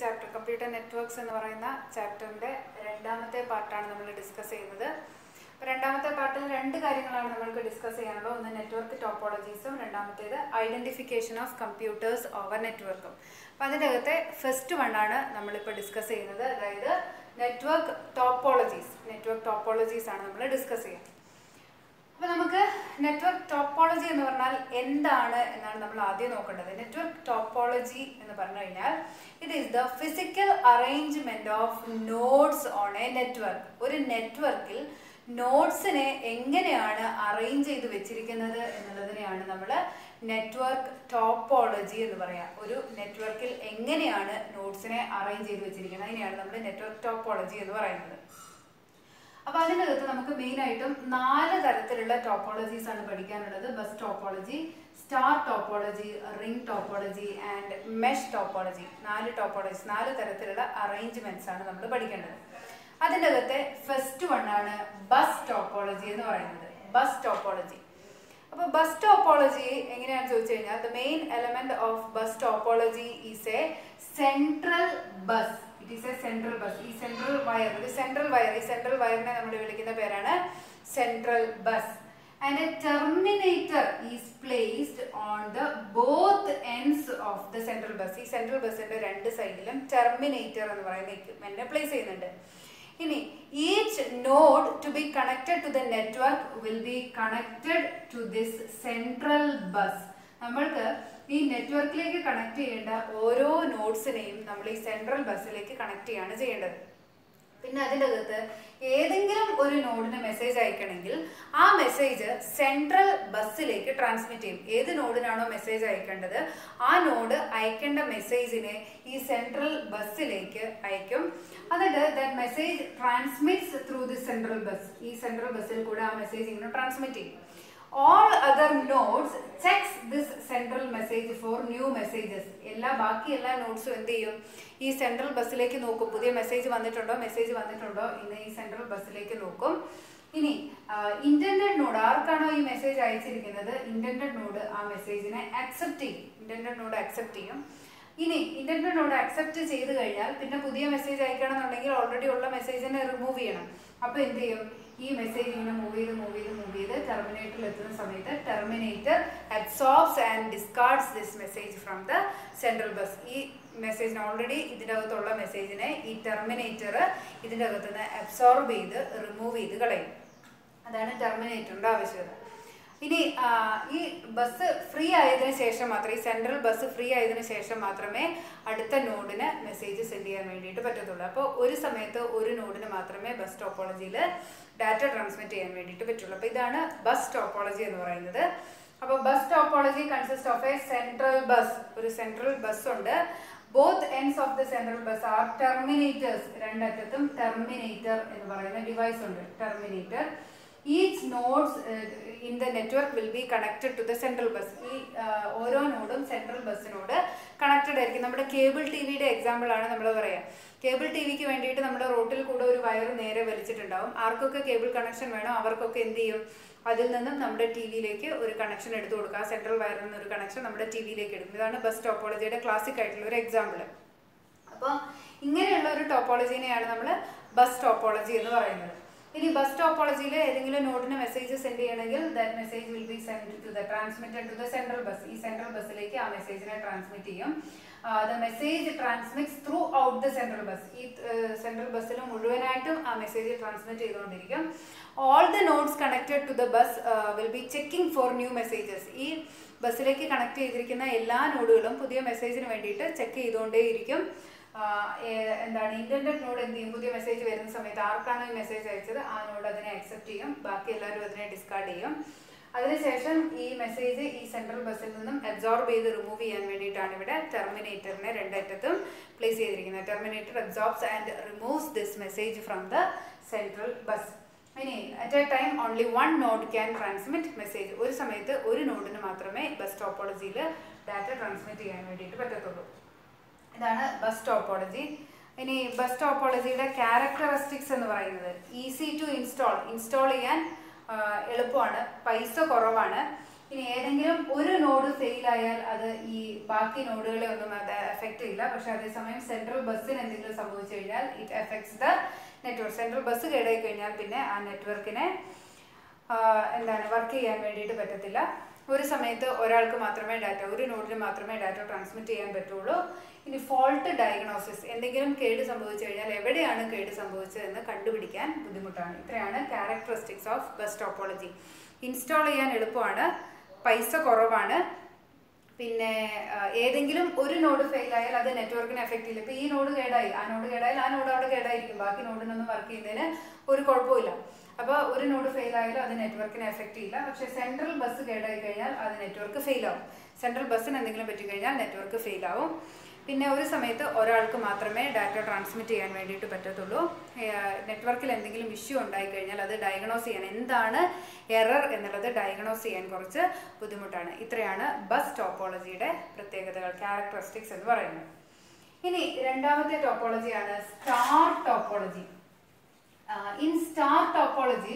Chapter computer networks എന്ന് പറയുന്ന ചാപ്റ്ററിൻ്റെ രണ്ടാമത്തെ പാർട്ടാണ് നമ്മൾ ഡിസ്കസ് ചെയ്യുന്നത്. അപ്പോൾ രണ്ടാമത്തെ പാർട്ടിൽ രണ്ട് കാര്യങ്ങളാണ് നമ്മൾക്ക് ഡിസ്കസ് ചെയ്യാനുള്ളത്. ഒന്ന് നെറ്റ്വർക്ക് ടോപ്പോളജീസും, രണ്ടാമത്തേത് ഐഡൻറ്റിഫിക്കേഷൻ ഓഫ് കമ്പ്യൂട്ടേഴ്സ് ഓവർ നെറ്റ്വർക്കും. അപ്പോൾ അതിൻ്റെ അകത്തെ ഫസ്റ്റ് വണ്ണാണ് നമ്മളിപ്പോൾ ഡിസ്കസ് ചെയ്യുന്നത്, അതായത് നെറ്റ്വർക്ക് ടോപ്പോളജീസ് ആണ് നമ്മൾ ഡിസ്കസ് ചെയ്യുന്നത്. അപ്പോൾ നമുക്ക് നെറ്റ്വർക്ക് ടോപ്പോളജി എന്ന് പറഞ്ഞാൽ എന്താണ് എന്നാണ് നമ്മൾ ആദ്യം നോക്കേണ്ടത്. നെറ്റ്വർക്ക് ടോപ്പോളജി എന്ന് പറഞ്ഞു കഴിഞ്ഞാൽ it is the physical arrangement of nodes on A network. ഒരു നെറ്റ്വർക്കിൽ നോഡ്സിനെ എങ്ങനെയാണ് അറേഞ്ച് ചെയ്ത് വെച്ചിരിക്കുന്നത് എന്നുള്ളതിനെയാണ് നമ്മൾ നെറ്റ്വർക്ക് ടോപ്പോളജി എന്ന് പറയാം. ഒരു നെറ്റ്വർക്കിൽ എങ്ങനെയാണ് നോഡ്സിനെ അറേഞ്ച് ചെയ്ത് വെച്ചിരിക്കുന്നത് അതിനെയാണ് നമ്മൾ നെറ്റ്വർക്ക് ടോപ്പോളജി എന്ന് പറയുന്നത്. അപ്പോൾ അതിനകത്ത് നമുക്ക് മെയിനായിട്ടും 4 തരത്തിലുള്ള ടോപ്പോളജീസ് ആണ് പഠിക്കാനുള്ളത്. Bus topology, star topology, ring topology and mesh topology. 4 തരത്തിലുള്ള അറേഞ്ച്മെന്റ്സ് ആണ് നമ്മൾ പഠിക്കേണ്ടത്. അതിൻ്റെ അകത്തെ ഫസ്റ്റ് വണ്ണാണ് ബസ് ടോപ്പോളജി എന്ന് പറയുന്നത്. Bus topology. അപ്പോൾ ബസ് ടോപ്പോളജി എങ്ങനെയാണെന്ന് ചോദിച്ചു കഴിഞ്ഞാൽ the main element of bus topology is A central bus. It is A central bus. ഈ സെൻട്രൽ വയറിനെ നമ്മൾ വിളിക്കുന്ന പേരാണ് central bus. And A Terminator is placed on the both ends of the central bus. ഈ central ബസ്സിന്റെ രണ്ട് സൈഡിലും Terminator എന്ന് പറയുന്ന എക്യുപ്മെന്റിനെ പ്ലേസ് ചെയ്യുന്നുണ്ട്. ഇനി each node to be connected to the network will be connected to this central bus. നമ്മൾക്ക് ഈ നെറ്റ്വർക്കിലേക്ക് കണക്ട് ചെയ്യേണ്ട ഓരോ നോഡ്സിനെയും നമ്മൾ ഈ സെൻട്രൽ ബസ്സിലേക്ക് കണക്ട് ചെയ്യാണ് ചെയ്യേണ്ടത്. പിന്നെ അതിൻ്റെ അകത്ത് ഏതെങ്കിലും ഒരു നോഡിന് മെസ്സേജ് അയക്കണമെങ്കിൽ ആ മെസ്സേജ് സെൻട്രൽ ബസ്സിലേക്ക് ട്രാൻസ്മിറ്റ് ചെയ്യും. ഏത് നോഡിനാണോ മെസ്സേജ് അയക്കേണ്ടത് ആ നോഡ് അയക്കേണ്ട മെസ്സേജിനെ ഈ സെൻട്രൽ ബസ്സിലേക്ക് അയക്കും. എന്നിട്ട് that message transmits through the central bus. ഈ സെൻട്രൽ ബസ്സിൽ കൂടെ ആ മെസ്സേജ് ഇങ്ങനെ ട്രാൻസ്മിറ്റ് ചെയ്യും. All other nodes checks this central message for new messages. ബാക്കി എല്ലാ നോഡ്സും എന്ത് ചെയ്യും? ഈ സെൻട്രൽ ബസ്സിലേക്ക് നോക്കും. പുതിയ മെസ്സേജ് വന്നിട്ടുണ്ടോ ഇന്ന് ഈ സെൻട്രൽ ബസ്സിലേക്ക് നോക്കും. ഇനി ഇന്റൻഡഡ് നോഡ്, ആർക്കാണോ ഈ മെസ്സേജ് അയച്ചിരിക്കുന്നത് ഇന്റൻഡഡ് നോഡ് ആ മെസ്സേജിനെ അക്സെപ്റ്റ് ചെയ്യും. ഇനി ഇന്റൻഡഡ് നോഡ് അക്സെപ്റ്റ് ചെയ്ത് കഴിഞ്ഞാൽ പിന്നെ പുതിയ മെസ്സേജ് അയക്കണമെന്നുണ്ടെങ്കിൽ ഓൾറെഡി ഉള്ള മെസ്സേജിനെ റിമൂവ് ചെയ്യണം. അപ്പോൾ എന്ത് ചെയ്യും? ഈ മെസ്സേജ് ഇങ്ങനെ മൂവ് ചെയ്ത് ടെർമിനേറ്ററിൽ എത്തുന്ന സമയത്ത് Terminator absorbs and ഡിസ്കാർഡ്സ് this message from the central bus. ഈ മെസ്സേജിന് ഓൾറെഡി ഇതിൻ്റെ അകത്തുള്ള മെസ്സേജിനെ ഈ ടെർമിനേറ്റർ ഇതിൻ്റെ അകത്തുനിന്ന് അബ്സോർബ് ചെയ്ത് റിമൂവ് ചെയ്ത് കളയും. അതാണ് ടെർമിനേറ്ററിൻ്റെ ആവശ്യകത. ഇനി ഈ ബസ് ഫ്രീ ആയതിനു ശേഷം മാത്രമേ, ഈ സെൻട്രൽ ബസ് ഫ്രീ ആയതിനു ശേഷം മാത്രമേ അടുത്ത നോഡിന് മെസ്സേജ് സെൻഡ് ചെയ്യാൻ വേണ്ടിയിട്ട് പറ്റത്തുള്ളൂ. അപ്പോൾ ഒരു സമയത്ത് ഒരു നോഡിന് മാത്രമേ ബസ് ടോപ്പോളജിയിൽ ഡാറ്റ ട്രാൻസ്മിറ്റ് ചെയ്യാൻ വേണ്ടിയിട്ട് പറ്റുള്ളൂ. അപ്പോൾ ഇതാണ് ബസ് ടോപ്പോളജി എന്ന് പറയുന്നത്. അപ്പോൾ bus topology consist of a central bus. ഒരു സെൻട്രൽ ബസ് ഉണ്ട്. Both ends of the central bus are terminators. രണ്ടറ്റത്തും ടെർമിനേറ്റർ എന്ന് പറയുന്ന ഡിവൈസ് ഉണ്ട്, terminator. Each nodes in the network will be connected to the central bus. ഈ ഓരോ നോഡും central ബസ്സിനോട് connected ആയിരിക്കും. നമ്മുടെ കേബിൾ ടി വിയുടെ എക്സാമ്പിൾ ആണ് നമ്മൾ പറയാം. കേബിൾ ടി വിക്ക് വേണ്ടിയിട്ട് നമ്മുടെ റോട്ടിൽ കൂടെ ഒരു വയർ നേരെ വലിച്ചിട്ടുണ്ടാവും. ആർക്കൊക്കെ കേബിൾ കണക്ഷൻ വേണോ അവർക്കൊക്കെ എന്ത് ചെയ്യും? അതിൽ നിന്നും നമ്മുടെ ടി വിയിലേക്ക് ഒരു കണക്ഷൻ എടുത്തു കൊടുക്കുക. സെൻട്രൽ വയറിൽ നിന്ന് ഒരു കണക്ഷൻ നമ്മുടെ ടി വിയിലേക്ക് എടുക്കും. ഇതാണ് ബസ് ടോപ്പോളജിയുടെ ക്ലാസിക് ആയിട്ടുള്ള ഒരു എക്സാമ്പിൾ. അപ്പോൾ ഇങ്ങനെയുള്ള ഒരു ടോപ്പോളജിനെയാണ് നമ്മൾ ബസ് ടോപ്പോളജി എന്ന് പറയുന്നത്. ഇനി ബസ് ടോപ്പോളജിയിൽ ഏതെങ്കിലും നോഡിന് മെസ്സേജ് സെൻഡ് ചെയ്യണമെങ്കിൽ that message will be transmitted to the central bus. ഈ സെൻട്രൽ ബസ്സിലേക്ക് ആ മെസ്സേജിനെ ട്രാൻസ്മിറ്റ് ചെയ്യും. The message transmits throughout the central bus. ഈ സെൻട്രൽ ബസ്സിൽ മുഴുവനായിട്ടും ആ മെസ്സേജ് ട്രാൻസ്മിറ്റ് ചെയ്തുകൊണ്ടിരിക്കും. All the nodes connected to the bus will be checking for new messages. ഈ ബസ്സിലേക്ക് കണക്ട് ചെയ്തിരിക്കുന്ന എല്ലാ നോഡുകളും പുതിയ മെസ്സേജിന് വേണ്ടിയിട്ട് ചെക്ക് ചെയ്തുകൊണ്ടേയിരിക്കും. എന്താണ് ഇന്റർനെറ്റ് നോഡ് എന്ത് ചെയ്യും? പുതിയ മെസ്സേജ് വരുന്ന സമയത്ത് ആർക്കാണോ ഈ മെസ്സേജ് അയച്ചത് ആ നോഡ് അതിനെ അക്സെപ്റ്റ് ചെയ്യും. ബാക്കി എല്ലാവരും അതിനെ ഡിസ്കാർഡ് ചെയ്യും. അതിനുശേഷം ഈ മെസ്സേജ് ഈ സെൻട്രൽ ബസ്സിൽ നിന്നും അബ്സോർബ് ചെയ്ത് റിമൂവ് ചെയ്യാൻ വേണ്ടിയിട്ടാണ് ഇവിടെ ടെർമിനേറ്ററിനെ രണ്ടറ്റത്തും പ്ലേസ് ചെയ്തിരിക്കുന്നത്. Terminator absorbs and removes this message from the central bus. ഇനി at a time only one node can transmit message. ഒരു സമയത്ത് ഒരു നോഡിന് മാത്രമേ ബസ് ടോപ്പോളജിയിൽ ഡാറ്റ ട്രാൻസ്മിറ്റ് ചെയ്യാൻ വേണ്ടിയിട്ട് പറ്റത്തുള്ളൂ. ഇതാണ് ബസ് ടോപ്പോളജി. ഇനി ബസ് ടോപ്പോളജിയുടെ ക്യാരക്ടറിസ്റ്റിക്സ് എന്ന് പറയുന്നത് ഈസി ടു ഇൻസ്റ്റാൾ ചെയ്യാൻ എളുപ്പമാണ്, പൈസ കുറവാണ്, ഇനി ഏതെങ്കിലും ഒരു നോഡ് ഫെയിൽ ആയാൽ അത് ഈ ബാക്കി നോഡുകളെ ഒന്നും അത് എഫക്റ്റ് ചെയ്യില്ല. പക്ഷെ അതേസമയം സെൻട്രൽ ബസ്സിന് എന്തെങ്കിലും സംഭവിച്ചു കഴിഞ്ഞാൽ it effects the network. Central bus കേടായി കഴിഞ്ഞാൽ പിന്നെ ആ നെറ്റ്വർക്കിനെ വർക്ക് ചെയ്യാൻ വേണ്ടിയിട്ട് പറ്റത്തില്ല. ഒരു സമയത്ത് ഒരാൾക്ക് മാത്രമേ ഒരു നോഡിന് മാത്രമേ ഡാറ്റ ട്രാൻസ്മിറ്റ് ചെയ്യാൻ പറ്റുള്ളൂ. ഇനി ഫോൾട്ട് ഡയഗ്നോസിസ്, എന്തെങ്കിലും കേട് സംഭവിച്ചു കഴിഞ്ഞാൽ എവിടെയാണ് കേട് സംഭവിച്ചതെന്ന് കണ്ടുപിടിക്കാൻ ബുദ്ധിമുട്ടാണ്. ഇത്രയാണ് characteristics of bus topology. Install ചെയ്യാൻ എളുപ്പമാണ്, പൈസ കുറവാണ്, പിന്നെ ഏതെങ്കിലും ഒരു നോഡ് ഫെയിൽ ആയാൽ അത് നെറ്റ്വർക്കിനെ എഫക്റ്റ് ചെയ്യില്ല. ഇപ്പോൾ ഈ നോഡ് കേടായി, ആ നോഡ് കേടായാൽ ആ നോഡ് അവിടെ കേടായിരിക്കും, ബാക്കി നോഡിനൊന്നും വർക്ക് ചെയ്യുന്നതിന് ഒരു കുഴപ്പമില്ല. അപ്പോൾ ഒരു നോഡ് ഫെയിൽ ആയാലും അത് നെറ്റ്വർക്കിനെ എഫക്റ്റ് ചെയ്യില്ല. പക്ഷേ സെൻട്രൽ ബസ് കേടായി കഴിഞ്ഞാൽ അത് നെറ്റ്വർക്ക് ഫെയിൽ ആവും. സെൻട്രൽ ബസ്സിന് എന്തെങ്കിലും പറ്റിക്കഴിഞ്ഞാൽ നെറ്റ്വർക്ക് ഫെയിൽ ആവും. പിന്നെ ഒരു സമയത്ത് ഒരാൾക്ക് മാത്രമേ ഡാറ്റ ട്രാൻസ്മിറ്റ് ചെയ്യാൻ വേണ്ടിയിട്ട് പറ്റത്തുള്ളൂ. നെറ്റ്വർക്കിൽ എന്തെങ്കിലും ഇഷ്യൂ ഉണ്ടായിക്കഴിഞ്ഞാൽ അത് ഡയഗ്നോസ് ചെയ്യാൻ, എന്താണ് എറർ എന്നുള്ളത് ഡയഗ്നോസ് ചെയ്യാൻ കുറച്ച് ബുദ്ധിമുട്ടാണ്. ഇത്രയാണ് ബസ് ടോപ്പോളജിയുടെ പ്രത്യേകതകൾ, ക്യാരക്ടറിസ്റ്റിക്സ് എന്ന് പറയുന്നത്. ഇനി രണ്ടാമത്തെ ടോപ്പോളജിയാണ് star topology. In star topology,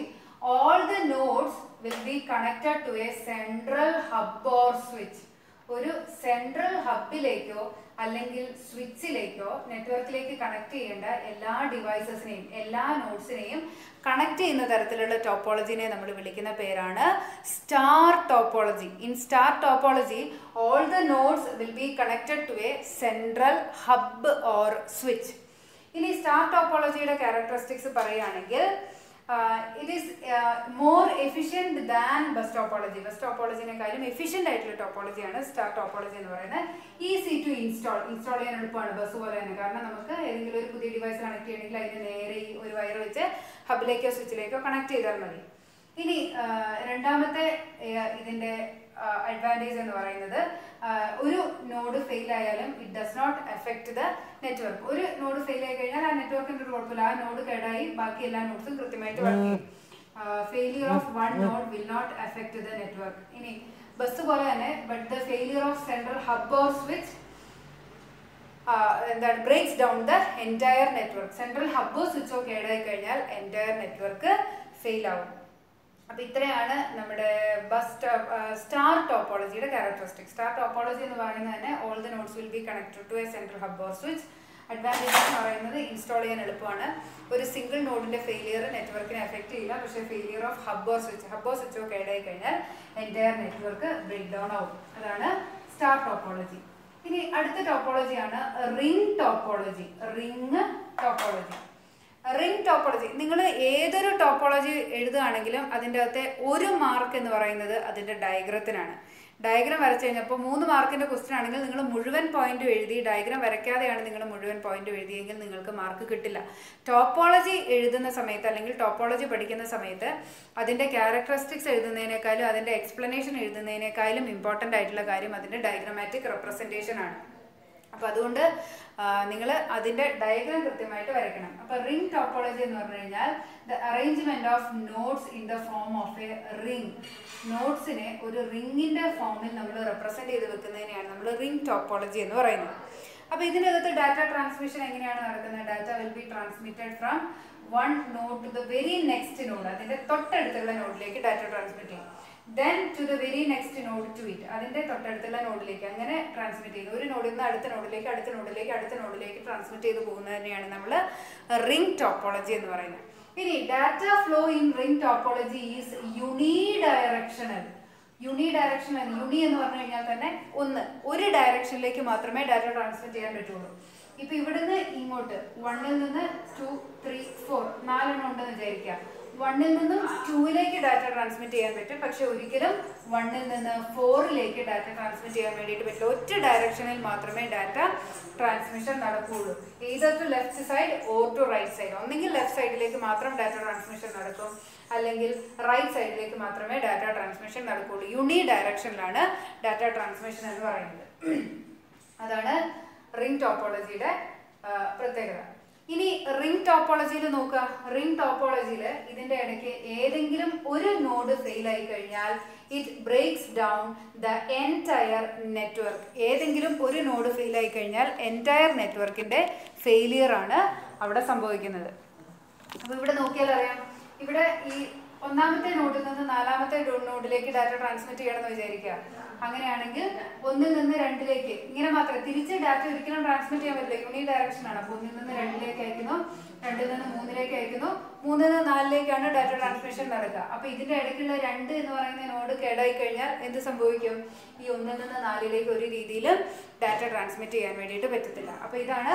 all the nodes will be connected to a central hub or switch. ഒരു സെൻട്രൽ ഹബിലേക്കോ അല്ലെങ്കിൽ സ്വിച്ചിലേക്കോ നെറ്റ്വർക്കിലേക്ക് കണക്ട് ചെയ്യേണ്ട എല്ലാ ഡിവൈസസിനെയും എല്ലാ നോഡ്സിനെയും കണക്ട് ചെയ്യുന്ന തരത്തിലുള്ള ടോപ്പോളജിനെ നമ്മൾ വിളിക്കുന്ന പേരാണ് star topology. In star topology, all the nodes will be connected to a central hub or switch. ഇനി സ്റ്റാർ ടോപ്പോളജിയുടെ ക്യാരക്ടറിസ്റ്റിക്സ് പറയുകയാണെങ്കിൽ it is more efficient than bus topology. Bus ടോപ്പോളജിനേക്കാളും എഫിഷ്യൻ്റ് ആയിട്ടുള്ള ടോപ്പോളജിയാണ് സ്റ്റാർ ടോപ്പോളജി എന്ന് പറയുന്നത്. ഈസി ടു ഇൻസ്റ്റാൾ ചെയ്യാൻ എളുപ്പമാണ് ബസ് പോലെ തന്നെ. കാരണം നമുക്ക് ഏതെങ്കിലും ഒരു പുതിയ ഡിവൈസ് കണക്ട് ചെയ്യണമെങ്കിൽ അതിന് നേരെ ഈ ഒരു വയർ വെച്ച് ഹബിലേക്കോ സ്വിച്ചിലേക്കോ കണക്ട് ചെയ്താൽ മതി. ഇനി രണ്ടാമത്തെ ഇതിൻ്റെ അഡ്വാൻറ്റേജ് എന്ന് പറയുന്നത്, ഒരു നോഡ് ഫെയിൽ ആയാലും it does not effect the network. ഒരു നോഡ് ഫെയിൽ ആയി കഴിഞ്ഞാൽ ആ നെറ്റ്വർക്കിൻ്റെ ഒരു കുഴപ്പമില്ല, ആ നോഡ് കേടായി ബാക്കി എല്ലാ നോഡ്സും കൃത്യമായിട്ട് വർക്ക് ചെയ്യും. Failure of one node will not effect the network. ഇനി ബസ് പോലെ തന്നെ but the failure of central hub or switch breaks down the entire network. Central ഹബ്ബോ സ്വിച്ചോ കേടായി കഴിഞ്ഞാൽ എൻറ്റയർ നെറ്റ്വർക്ക് ഫെയിൽ ആവും. അപ്പോൾ ഇത്രയാണ് നമ്മുടെ സ്റ്റാർ ടോപ്പോളജിയുടെ ക്യാരക്ടറിസ്റ്റിക്സ്. സ്റ്റാർ ടോപ്പോളജി എന്ന് പറയുന്നത് തന്നെ all the nodes will be connected to a central hub or switch. Advantage എന്ന് പറയുന്നത് ഇൻസ്റ്റാൾ ചെയ്യാൻ എളുപ്പമാണ്. ഒരു സിംഗിൾ നോഡിൻ്റെ ഫെയിലിയർ നെറ്റ്വർക്കിനെ എഫക്റ്റ് ചെയ്യില്ല. പക്ഷേ ഫെയിലിയർ ഓഫ് ഹബ്ബോ സ്വിച്ചോ കേടായി കഴിഞ്ഞാൽ എൻറ്റയർ നെറ്റ്വർക്ക് ബ്രേക്ക് ഡൗൺ ആവും. അതാണ് സ്റ്റാർ ടോപ്പോളജി. ഇനി അടുത്ത ടോപ്പോളജിയാണ് റിംഗ് ടോപ്പോളജി. റിംഗ് ടോപ്പോളജി, നിങ്ങൾ ഏതൊരു ടോപ്പോളജി എഴുതുകയാണെങ്കിലും അതിൻ്റെ അകത്തെ ഒരു മാർക്ക് എന്ന് പറയുന്നത് അതിൻ്റെ ഡയഗ്രത്തിനാണ്. ഡയഗ്രാം വരച്ചു കഴിഞ്ഞാൽ, അപ്പോൾ 3 മാർക്കിൻ്റെ ക്വസ്റ്റ്യൻ ആണെങ്കിൽ നിങ്ങൾ മുഴുവൻ പോയിന്റും എഴുതി, ഡയഗ്രാം വരയ്ക്കാതെയാണ് നിങ്ങൾ മുഴുവൻ പോയിന്റും എഴുതിയെങ്കിൽ നിങ്ങൾക്ക് മാർക്ക് കിട്ടില്ല. ടോപ്പോളജി എഴുതുന്ന സമയത്ത് അല്ലെങ്കിൽ ടോപ്പോളജി പഠിക്കുന്ന സമയത്ത് അതിൻ്റെ ക്യാരക്ടറിസ്റ്റിക്സ് എഴുതുന്നതിനേക്കാളും അതിൻ്റെ എക്സ്പ്ലനേഷൻ എഴുതുന്നതിനേക്കാളും ഇമ്പോർട്ടൻ്റ് ആയിട്ടുള്ള കാര്യം അതിൻ്റെ ഡയഗ്രമാറ്റിക് റെപ്രസെൻറ്റേഷൻ ആണ്. അപ്പോൾ അതുകൊണ്ട് നിങ്ങൾ അതിൻ്റെ ഡയഗ്രാം കൃത്യമായിട്ട് വരയ്ക്കണം. അപ്പോൾ റിംഗ് ടോപ്പോളജി എന്ന് പറഞ്ഞു കഴിഞ്ഞാൽ the arrangement of nodes in the form of a ring. നോഡ്സിനെ ഒരു റിങ്ങിൻ്റെ ഫോമിൽ നമ്മൾ റെപ്രസെൻറ്റ് ചെയ്ത് വെക്കുന്നതിനെയാണ് നമ്മൾ റിംഗ് ടോപ്പോളജി എന്ന് പറയുന്നത്. അപ്പോൾ ഇതിനകത്ത് ഡാറ്റ ട്രാൻസ്മിഷൻ എങ്ങനെയാണ് നടക്കുന്നത്? Data will be transmitted from one node to the very next node. അതിൻ്റെ തൊട്ടടുത്തുള്ള നോഡിലേക്ക് ഡാറ്റ ട്രാൻസ്മിറ്റ് ചെയ്യും. then to the very next node to it. അതിൻ്റെ തൊട്ടടുത്തുള്ള നോഡിലേക്ക് അങ്ങനെ ട്രാൻസ്മിറ്റ് ചെയ്ത് ഒരു നോഡിൽ നിന്ന് അടുത്ത നോഡിലേക്ക് ട്രാൻസ്മിറ്റ് ചെയ്ത് പോകുന്നതിനെയാണ് നമ്മൾ റിംഗ് ടോപ്പോളജി എന്ന് പറയുന്നത്. ഇനി data flow in ring topology is unidirectional. Uni എന്ന് പറഞ്ഞു കഴിഞ്ഞാൽ തന്നെ ഒരു ഡയറക്ഷനിലേക്ക് മാത്രമേ ഡാറ്റ ട്രാൻസ്മിറ്റ് ചെയ്യാൻ പറ്റുള്ളൂ. ഇപ്പം ഇവിടുന്ന് ഇങ്ങോട്ട് 1ൽ നിന്ന് 2, 3, 4 4 ഉണ്ടെന്ന് വിചാരിക്കുക. 1ൽ നിന്നും 2ലേക്ക് ഡാറ്റ ട്രാൻസ്മിറ്റ് ചെയ്യാൻ പറ്റും. പക്ഷെ ഒരിക്കലും 1ൽ നിന്ന് 4ലേക്ക് ഡാറ്റ ട്രാൻസ്മിറ്റ് ചെയ്യാൻ വേണ്ടിയിട്ട് പറ്റില്ല. ഒറ്റ ഡയറക്ഷനിൽ മാത്രമേ ഡാറ്റ ട്രാൻസ്മിഷൻ നടക്കുകയുള്ളൂ. either to left side or to right side. ഒന്നെങ്കിൽ ലെഫ്റ്റ് സൈഡിലേക്ക് മാത്രം ഡാറ്റ ട്രാൻസ്മിഷൻ നടക്കും, അല്ലെങ്കിൽ റൈറ്റ് സൈഡിലേക്ക് മാത്രമേ ഡാറ്റ ട്രാൻസ്മിഷൻ നടക്കുകയുള്ളൂ. യൂണി ഡയറക്ഷനിലാണ് ഡാറ്റ ട്രാൻസ്മിഷൻ എന്ന് പറയുന്നത്. അതാണ് റിംഗ് ടോപ്പോളജിയുടെ പ്രത്യേകത. ഇനി റിംഗ് ടോപ്പോളജിയിൽ നോക്കുക. റിംഗ് ടോപ്പോളജിയിൽ ഇതിൻ്റെ ഇടയ്ക്ക് ഏതെങ്കിലും ഒരു നോഡ് ഫെയിൽ ആയി കഴിഞ്ഞാൽ it breaks down the entire network. ഏതെങ്കിലും ഒരു നോഡ് ഫെയിൽ ആയി കഴിഞ്ഞാൽ എൻറ്റയർ നെറ്റ്വർക്കിൻ്റെ ഫെയിലിയർ ആണ് അവിടെ സംഭവിക്കുന്നത്. അപ്പോൾ ഇവിടെ നോക്കിയാൽ അറിയാം, ഇവിടെ ഈ ഒന്നാമത്തെ നോഡിൽ നിന്ന് നാലാമത്തെ നോഡിലേക്ക് ഡാറ്റ ട്രാൻസ്മിറ്റ് ചെയ്യണമെന്ന് വിചാരിക്കുക. അങ്ങനെയാണെങ്കിൽ ഒന്നിൽ നിന്ന് രണ്ടിലേക്ക് ഇങ്ങനെ മാത്രമേ, തിരിച്ച് ഡാറ്റ ഒരിക്കലും ട്രാൻസ്മിറ്റ് ചെയ്യാൻ പറ്റില്ല, യൂണി ഡയറക്ഷൻ ആണ്. അപ്പോൾ ഒന്നിൽ നിന്ന് രണ്ടിലേക്ക് അയക്കുന്നു, രണ്ടിൽ നിന്ന് മൂന്നിലേക്ക് അയക്കുന്നു, മൂന്നിൽ നിന്ന് നാലിലേക്കാണ് ഡാറ്റ ട്രാൻസ്മിഷൻ നടക്കുക. അപ്പോൾ ഇതിന്റെ ഇടയ്ക്കുള്ള 2 എന്ന് പറയുന്ന നോഡ് കേടായി കഴിഞ്ഞാൽ എന്ത് സംഭവിക്കും? ഈ ഒന്നിൽ നിന്ന് നാലിലേക്ക് ഒരു രീതിയിലും ഡാറ്റ ട്രാൻസ്മിറ്റ് ചെയ്യാൻ വേണ്ടിയിട്ട് പറ്റത്തില്ല. അപ്പോൾ ഇതാണ്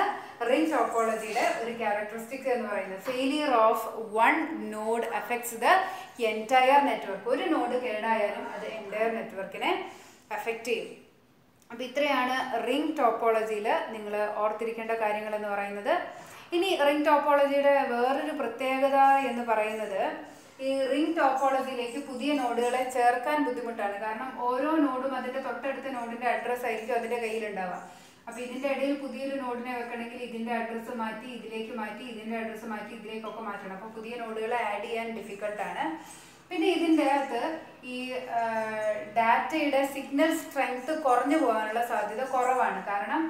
റിംഗ് ടോപ്പോളജിയുടെ ഒരു ക്യാരക്ടറിസ്റ്റിക്സ് എന്ന് പറയുന്നത്. Failure of one node affects the entire network. ഒരു നോഡ് കേടായാലും അത് എൻറ്റയർ നെറ്റ്വർക്കിനെ അഫക്റ്റ് ചെയ്യും. അപ്പോൾ ഇത്രയാണ് റിംഗ് ടോപ്പോളജിയിൽ നിങ്ങൾ ഓർത്തിരിക്കേണ്ട കാര്യങ്ങൾ എന്ന് പറയുന്നത്. ഇനി റിംഗ് ടോപ്പോളജിയുടെ വേറൊരു പ്രത്യേകത എന്ന് പറയുന്നത്, ഈ റിംഗ് ടോപ്പോളജിയിലേക്ക് പുതിയ നോഡുകളെ ചേർക്കാൻ ബുദ്ധിമുട്ടാണ്. കാരണം ഓരോ നോഡും അതിൻ്റെ തൊട്ടടുത്ത നോഡിൻ്റെ അഡ്രസ്സ് ആയിരിക്കും അതിൻ്റെ കയ്യിലുണ്ടാവുക. അപ്പോൾ ഇതിൻ്റെ ഇടയിൽ പുതിയൊരു നോഡിനെ വെക്കണമെങ്കിൽ ഇതിൻ്റെ അഡ്രസ്സ് മാറ്റി ഇതിലേക്ക് മാറ്റി, ഇതിൻ്റെ അഡ്രസ്സ് മാറ്റി ഇതിലേക്കൊക്കെ മാറ്റണം. അപ്പോൾ പുതിയ നോഡുകളെ ആഡ് ചെയ്യാൻ ഡിഫിക്കൽട്ടാണ്. പിന്നെ ഇതിൻ്റെ അകത്ത് ഈ ഡാറ്റയുടെ സിഗ്നൽ സ്ട്രെങ്ത് കുറഞ്ഞു പോകാനുള്ള സാധ്യത കുറവാണ്. കാരണം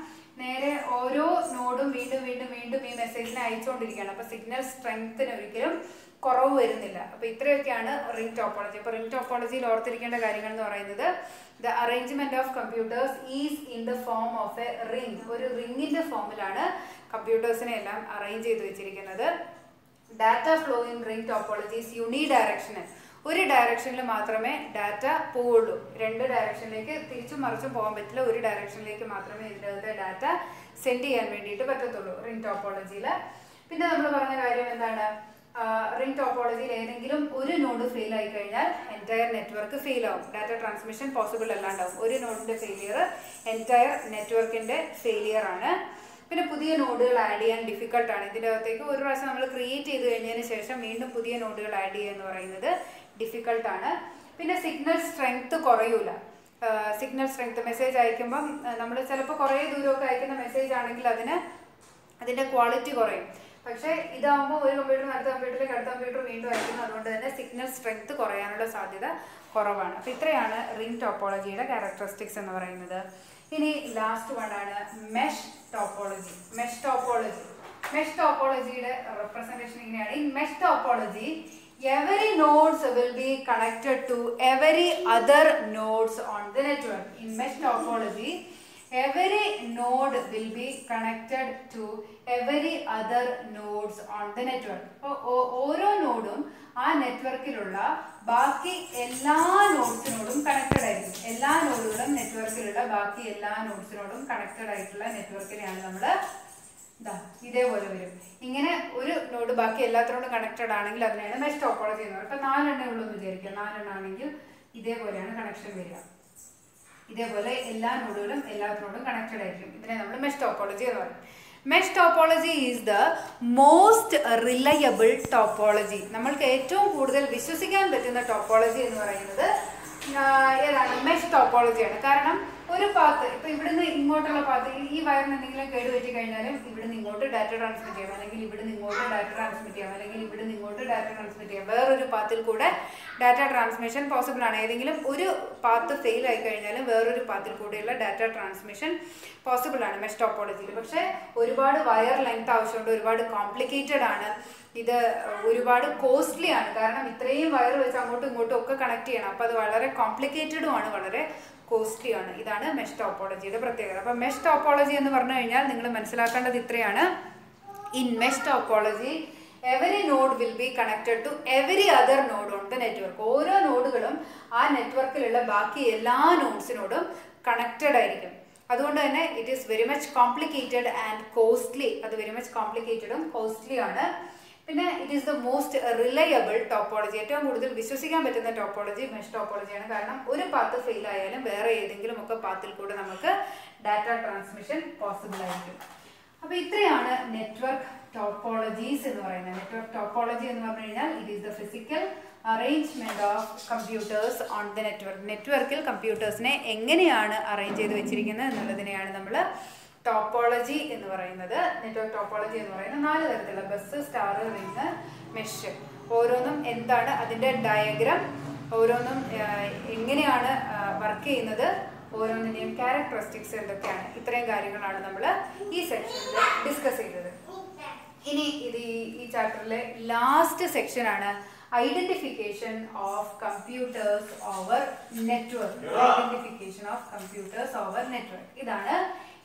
നേരെ ഓരോ നോഡും വീണ്ടും വീണ്ടും വീണ്ടും ഈ മെസ്സേജിനെ അയച്ചുകൊണ്ടിരിക്കുകയാണ്. അപ്പോൾ സിഗ്നൽ സ്ട്രെങ്ത്തിന് ഒരിക്കലും കുറവ് വരുന്നില്ല. അപ്പോൾ ഇത്രയൊക്കെയാണ് റിംഗ് ടോപ്പോളജി. അപ്പോൾ റിംഗ് ടോപ്പോളജിയിൽ ഓർത്തിരിക്കേണ്ട കാര്യങ്ങൾ എന്ന് പറയുന്നത്, the arrangement of computers is in the form of a ring. ഒരു റിംഗിന്റെ ഫോമിലാണ് കമ്പ്യൂട്ടേഴ്സിനെ എല്ലാം അറേഞ്ച് ചെയ്ത് വെച്ചിരിക്കുന്നത്. Data flow in ring topology is uni directional. ഒരു ഡയറക്ഷനിൽ മാത്രമേ ഡാറ്റ പോവുള്ളൂ. 2 ഡയറക്ഷനിലേക്ക് തിരിച്ചും മറിച്ചും പോകാൻ പറ്റില്ല. ഒരു ഡയറക്ഷനിലേക്ക് മാത്രമേ ഇതിനകത്ത് ഡാറ്റ സെൻഡ് ചെയ്യാൻ വേണ്ടിയിട്ട് പറ്റത്തുള്ളൂ റിംഗ് ടോപ്പോളജിയിൽ. പിന്നെ നമ്മൾ പറഞ്ഞ കാര്യം എന്താണ്, റിംഗ് ടോപ്പോളജിയിൽ ഏതെങ്കിലും ഒരു നോഡ് ഫെയിൽ ആയി കഴിഞ്ഞാൽ എൻറ്റയർ നെറ്റ്വർക്ക് ഫെയിൽ ആവും. ഡാറ്റ ട്രാൻസ്മിഷൻ പോസിബിൾ അല്ലാണ്ടാവും. ഒരു നോഡിന്റെ ഫെയിലിയർ എൻറ്റയർ നെറ്റ്വർക്കിന്റെ ഫെയിലിയർ ആണ്. പിന്നെ പുതിയ നോഡുകൾ ആഡ് ചെയ്യാൻ ഡിഫിക്കൽട്ടാണ്. ഇതിൻ്റെ അകത്തേക്ക് ഒരു പ്രാവശ്യം നമ്മൾ ക്രിയേറ്റ് ചെയ്ത് കഴിഞ്ഞതിന് ശേഷം വീണ്ടും പുതിയ നോഡുകൾ ആഡ് ചെയ്യുക എന്ന് പറയുന്നത് ഡിഫിക്കൽട്ടാണ്. പിന്നെ സിഗ്നൽ സ്ട്രെങ്ത് കുറയൂല. സിഗ്നൽ സ്ട്രെങ്ത് മെസ്സേജ് അയക്കുമ്പം നമ്മൾ ചിലപ്പോൾ കുറേ ദൂരമൊക്കെ അയക്കുന്ന മെസ്സേജ് ആണെങ്കിൽ അതിൻ്റെ ക്വാളിറ്റി കുറയും. പക്ഷേ ഇതാകുമ്പോൾ ഒരു കമ്പ്യൂട്ടറിന് അടുത്ത കമ്പ്യൂട്ടർ വീണ്ടും അയക്കുന്നു. അതുകൊണ്ട് തന്നെ സിഗ്നൽ സ്ട്രെങ്ത് കുറയാനുള്ള സാധ്യത കുറവാണ്. അപ്പോൾ ഇത്രയാണ് റിംഗ് ടോപ്പോളജിയുടെ ക്യാരക്ടറിസ്റ്റിക്സ് എന്ന് പറയുന്നത്. ഇനി ലാസ്റ്റ് വണ്ണാണ് മെഷ് ടോപ്പോളജി. മെഷ് ടോപ്പോളജിയുടെ റെപ്രസെൻറ്റേഷൻ ഇങ്ങനെയാണ്. In mesh topology every nodes will be connected to every other nodes on the network. In mesh topology, every node will be connected to every other nodes on the network. ഓരോ നോഡും ആ നെറ്റ്വർക്കിലുള്ള ബാക്കി എല്ലാ നോഡ്സിനോടും connected ആയിരിക്കും. എല്ലാ നോഡുകളും നെറ്റ്വർക്കിലുള്ള ബാക്കി എല്ലാ നോഡ്സിനോടും കണക്റ്റഡ് ആയിട്ടുള്ള നെറ്റ്വർക്കിനെയാണ് നമ്മൾ ഇതേപോലെ വരും. ഇങ്ങനെ ഒരു നോഡ് ബാക്കി എല്ലാത്തിനോടും കണക്റ്റഡ് ആണെങ്കിൽ അതിനെയാണ് മെഷ് ടോപ്പോളജി എന്ന് പറയുന്നത്. ഇപ്പം 4 എണ്ണേ ഉള്ളൂ എന്ന് വിചാരിക്കുക. 4 എണ്ണം ആണെങ്കിൽ ഇതേപോലെയാണ് കണക്ഷൻ വരിക. ഇതേപോലെ എല്ലാ നോഡുകളും എല്ലാത്തിനോടും കണക്റ്റഡ് ആയിരിക്കും. ഇതിനെ നമ്മൾ മെഷ് ടോപ്പോളജി എന്ന് പറയും. Mesh topology is the most reliable topology. നമ്മൾക്ക് ഏറ്റവും കൂടുതൽ വിശ്വസിക്കാൻ പറ്റുന്ന ടോപ്പോളജി എന്ന് പറയുന്നത് ഏതാണ്? മെഷ് ടോപ്പോളജിയാണ്. കാരണം ഒരു പാത്ത്, ഇപ്പൊ ഇവിടുന്ന് ഇങ്ങോട്ടുള്ള പാത്ത്, ഈ വയറിന് എന്തെങ്കിലും കേടുപറ്റി കഴിഞ്ഞാലും ഇവിടുന്ന് ഇങ്ങോട്ട് ഡാറ്റ ട്രാൻസ്മിറ്റ് ചെയ്യാം, അല്ലെങ്കിൽ ഇവിടുന്ന് ഇങ്ങോട്ട് ഡാറ്റ ട്രാൻസ്മിറ്റ് ചെയ്യാം, അല്ലെങ്കിൽ ഇവിടുന്ന് ഇങ്ങോട്ട് ഡാറ്റ ട്രാൻസ്മിറ്റ് ചെയ്യാം. വേറൊരു പാത്തിൽ കൂടെ ഡാറ്റ ട്രാൻസ്മിഷൻ പോസിബിൾ ആണ്. ഏതെങ്കിലും ഒരു പാത്ത് ഫെയിൽ ആയി കഴിഞ്ഞാലും വേറൊരു പാത്തിൽ കൂടെയുള്ള ഡാറ്റ ട്രാൻസ്മിഷൻ പോസിബിൾ ആണ് മെഷ് ടോപ്പോളജിയിൽ. പക്ഷേ ഒരുപാട് വയർ ലെങ്ത് ആവശ്യമുണ്ട്, ഒരുപാട് കോംപ്ലിക്കേറ്റഡ് ആണ്, ഇത് ഒരുപാട് കോസ്റ്റ്ലി ആണ്. കാരണം ഇത്രയും വയർ വെച്ച് അങ്ങോട്ടും ഇങ്ങോട്ടും ഒക്കെ കണക്ട് ചെയ്യണം. അപ്പോൾ അത് വളരെ കോംപ്ലിക്കേറ്റഡും ആണ്, വളരെ കോസ്റ്റ്ലി ആണ്. ഇതാണ് മെഷ് ടോപ്പോളജിയുടെ പ്രത്യേകത. അപ്പം മെഷ് ടോപ്പോളജി എന്ന് പറഞ്ഞു കഴിഞ്ഞാൽ നിങ്ങൾ മനസ്സിലാക്കേണ്ടത് ഇത്രയാണ്. In mesh topology every node will be connected to every other node on the network. ഓരോ നോഡുകളും ആ നെറ്റ്വർക്കിലുള്ള ബാക്കി എല്ലാ നോഡ്സിനോടും കണക്റ്റഡ് ആയിരിക്കും. അതുകൊണ്ട് തന്നെ it is very much complicated and costly. അത് വെരി മച്ച് കോംപ്ലിക്കേറ്റഡും കോസ്റ്റ്ലി ആണ്. പിന്നെ it is the most reliable topology. ഏറ്റവും കൂടുതൽ വിശ്വസിക്കാൻ പറ്റുന്ന ടോപ്പോളജി മെഷ് ടോപ്പോളജിയാണ്. കാരണം ഒരു പാത്ത് ഫെയിൽ ആയാലും വേറെ ഏതെങ്കിലും ഒക്കെ പാത്തിൽ കൂടെ നമുക്ക് ഡാറ്റ ട്രാൻസ്മിഷൻ പോസിബിൾ ആയിരിക്കും. അപ്പോൾ ഇത്രയാണ് നെറ്റ്വർക്ക് ടോപ്പോളജീസ് എന്ന് പറയുന്നത്. നെറ്റ്വർക്ക് ടോപ്പോളജി എന്ന് പറഞ്ഞു കഴിഞ്ഞാൽ it is the physical arrangement of computers on the network. നെറ്റ്വർക്കിൽ കമ്പ്യൂട്ടേഴ്സിനെ എങ്ങനെയാണ് അറേഞ്ച് ചെയ്ത് വെച്ചിരിക്കുന്നത് എന്നുള്ളതിനെയാണ് നമ്മൾ ടോപ്പോളജി എന്ന് പറയുന്നത്. നെറ്റ്വർക്ക് ടോപ്പോളജി എന്ന് പറയുന്നത് 4 തരത്തിലുള്ള: ബസ്, സ്റ്റാർ, റിംഗ്, മെഷ്. ഓരോന്നും എന്താണ് അതിൻ്റെ ഡയഗ്രാം, ഓരോന്നും എങ്ങനെയാണ് വർക്ക് ചെയ്യുന്നത്, ഓരോന്നിൻ്റെയും ക്യാരക്ടറിസ്റ്റിക്സ് എന്തൊക്കെയാണ്, ഇത്രയും കാര്യങ്ങളാണ് നമ്മൾ ഈ സെക്ഷനിൽ ഡിസ്കസ് ചെയ്തത്. ഇനി ഇത് ഈ ചാപ്റ്ററിലെ ലാസ്റ്റ് സെക്ഷനാണ് identification of computers over network. Identification of computers over network. ഇതാണ്